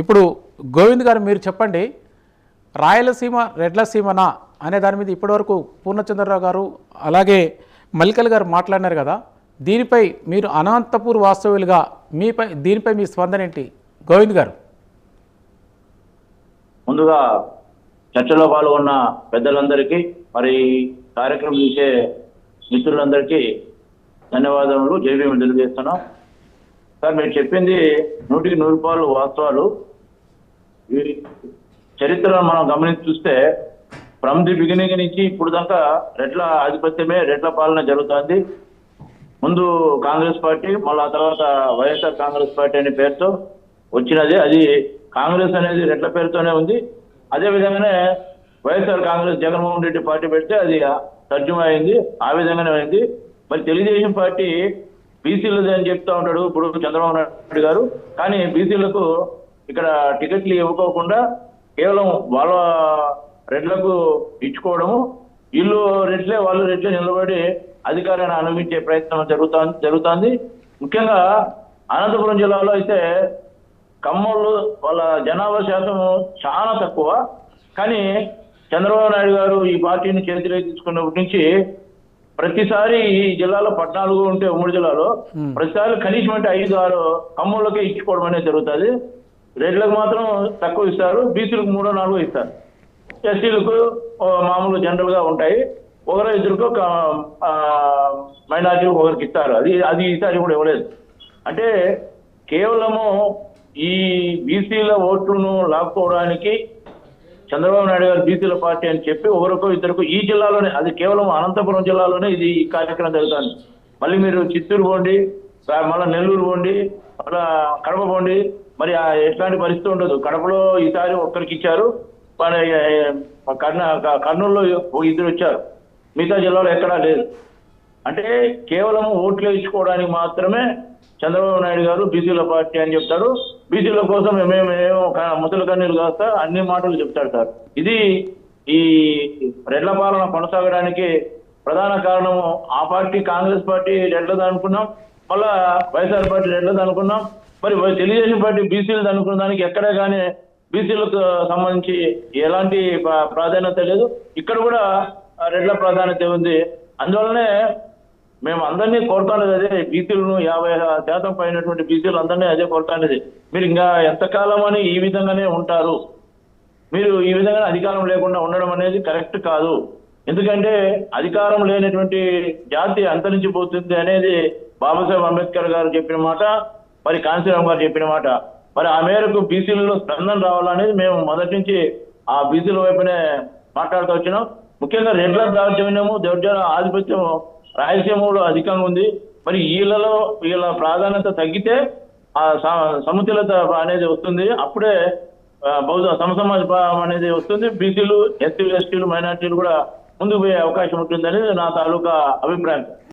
ఇప్పుడు గోవింద్ గారు మీరు చెప్పండి, రాయలసీమ రెడ్ల సీమనా అనే దాని మీద ఇప్పటివరకు పూర్ణచంద్రరావు గారు అలాగే మల్లికల్ గారు మాట్లాడినారు కదా, దీనిపై మీరు అనంతపూర్ వాస్తవ్యులుగా దీనిపై మీ స్పందన ఏంటి గోవింద్ గారు? ముందుగా చర్చలో పాల్గొన్న పెద్దలందరికీ, మరి కార్యక్రమం చేసే మిత్రులందరికీ ధన్యవాదములు, జైభీములు తెలియజేస్తున్నాం. సార్, మీరు చెప్పింది 100% వాస్తవాలు. ఈ చరిత్రను మనం గమనించి చూస్తే ఫ్రమ్ ది బిగినింగ్ నుంచి ఇప్పుడు దాకా రెడ్ల ఆధిపత్యమే, రెడ్ల పాలన జరుగుతుంది. ముందు కాంగ్రెస్ పార్టీ, మళ్ళీ ఆ తర్వాత వైఎస్ఆర్ కాంగ్రెస్ పార్టీ అనే పేరుతో వచ్చినది. అది కాంగ్రెస్ అనేది రెడ్ల పేరుతోనే ఉంది. అదే విధంగానే వైఎస్ఆర్ కాంగ్రెస్ జగన్మోహన్ రెడ్డి పార్టీ పెడితే అది తర్జుమా అయింది, ఆ విధంగానే అయింది. మరి తెలుగుదేశం పార్టీ బీసీలది అని చెప్తా ఉంటాడు ఇప్పుడు చంద్రబాబు నాయుడు గారు, కానీ బీసీలకు ఇక్కడ టికెట్లు ఇవ్వకోకుండా కేవలం వాళ్ళ రెడ్లకు ఇచ్చుకోవడము, వీళ్ళు రెడ్లే వాళ్ళు రెడ్లే నిలబడి అధికారాన్ని అనుభవించే ప్రయత్నం జరుగుతుంది. ముఖ్యంగా అనంతపురం జిల్లాలో అయితే కమ్మోళ్ళు వాళ్ళ జనాభా శాతం చాలా తక్కువ. కానీ చంద్రబాబు నాయుడు గారు ఈ పార్టీని చేతిలోకి తీసుకున్నప్పటి నుంచి ప్రతిసారి ఈ జిల్లాలో 14 ఉంటే ఉమ్మడి జిల్లాలో ప్రతిసారి కనీసం అంటే 5-6 కమ్మోళ్ళకే ఇచ్చుకోవడం అనేది జరుగుతుంది. రెడ్లకు మాత్రం తక్కువ ఇస్తారు, బీసీలకు 3-4 ఇస్తారు, ఎస్టీలకు మామూలు జనరల్ గా ఉంటాయి. ఒకరో ఇద్దరికో మైనార్టీ ఒకరికి ఇస్తారు. అది ఈసారి కూడా ఇవ్వలేదు. అంటే కేవలము ఈ బీసీల ఓట్లను లాక్కోవడానికి చంద్రబాబు నాయుడు గారు బీసీల పార్టీ అని చెప్పి ఒకరికో ఇద్దరికో ఈ జిల్లాలోనే, అది కేవలం అనంతపురం జిల్లాలోనే ఈ కార్యక్రమం జరుగుతుంది. మళ్ళీ మీరు చిత్తూరు పోండి, మళ్ళీ నెల్లూరు పోండి, మళ్ళీ కడప పోండి, మరి ఎట్లాంటి పరిస్థితి ఉండదు. కడపలో ఈసారి ఒక్కరికి ఇచ్చారు, కర్నూలులో ఇద్దరు వచ్చారు, మిగతా జిల్లాలో ఎక్కడా లేదు. అంటే కేవలం ఓట్లు వేయించుకోవడానికి మాత్రమే చంద్రబాబు నాయుడు గారు బీసీల పార్టీ అని చెప్తాడు. బీసీల కోసం మేమేమో ముసలి కన్నీరు కాస్తా అన్ని మాటలు చెప్తాడు సార్. ఇది ఈ రెడ్ల పాలన కొనసాగడానికి ప్రధాన కారణము. ఆ పార్టీ కాంగ్రెస్ పార్టీ రెడ్లది అనుకున్నాం, మళ్ళా వైఎస్ఆర్ పార్టీ రెడ్లది అనుకున్నాం, మరి తెలుగుదేశం పార్టీ బీసీలది అనుకున్న దానికి ఎక్కడే కానీ బీసీలకు సంబంధించి ఎలాంటి ప్రాధాన్యత లేదు. ఇక్కడ కూడా రెడ్ల ప్రాధాన్యత ఉంది. అందువల్లనే మేము అందరినీ కోరుతానేది అదే, బీసీలను 50% పైనటువంటి బీసీలు అందరినీ అదే కోరుతానేది. మీరు ఇంకా ఎంతకాలం అని ఈ విధంగానే ఉంటారు? మీరు ఈ విధంగా అధికారం లేకుండా ఉండడం అనేది కరెక్ట్ కాదు. ఎందుకంటే అధికారం లేనటువంటి జాతి అంతరించిపోతుంది అనేది బాబాసాహెబ్ అంబేద్కర్ గారు చెప్పిన మాట, మరి కాంశీరామ్ గారు చెప్పిన మాట. మరి ఆ మేరకు బీసీలలో స్పందన రావాలనేది మేము మొదటి నుంచి ఆ బీసీల వైపునే మాట్లాడుతూ వచ్చినాం. ముఖ్యంగా రెడ్ల దౌర్జన్యము, దౌర్జన్య ఆధిపత్యము రాయలసీమలో అధికంగా ఉంది. మరి వీళ్ళ ప్రాధాన్యత తగ్గితే ఆ సముతులత అనేది వస్తుంది. అప్పుడే బహుశా సమసమాజ అనేది వస్తుంది. బీసీలు, ఎస్సీలు, ఎస్టీలు, మైనార్టీలు కూడా ముందుకు పోయే అవకాశం ఉంటుందని నా తాలూకా అభిప్రాయం.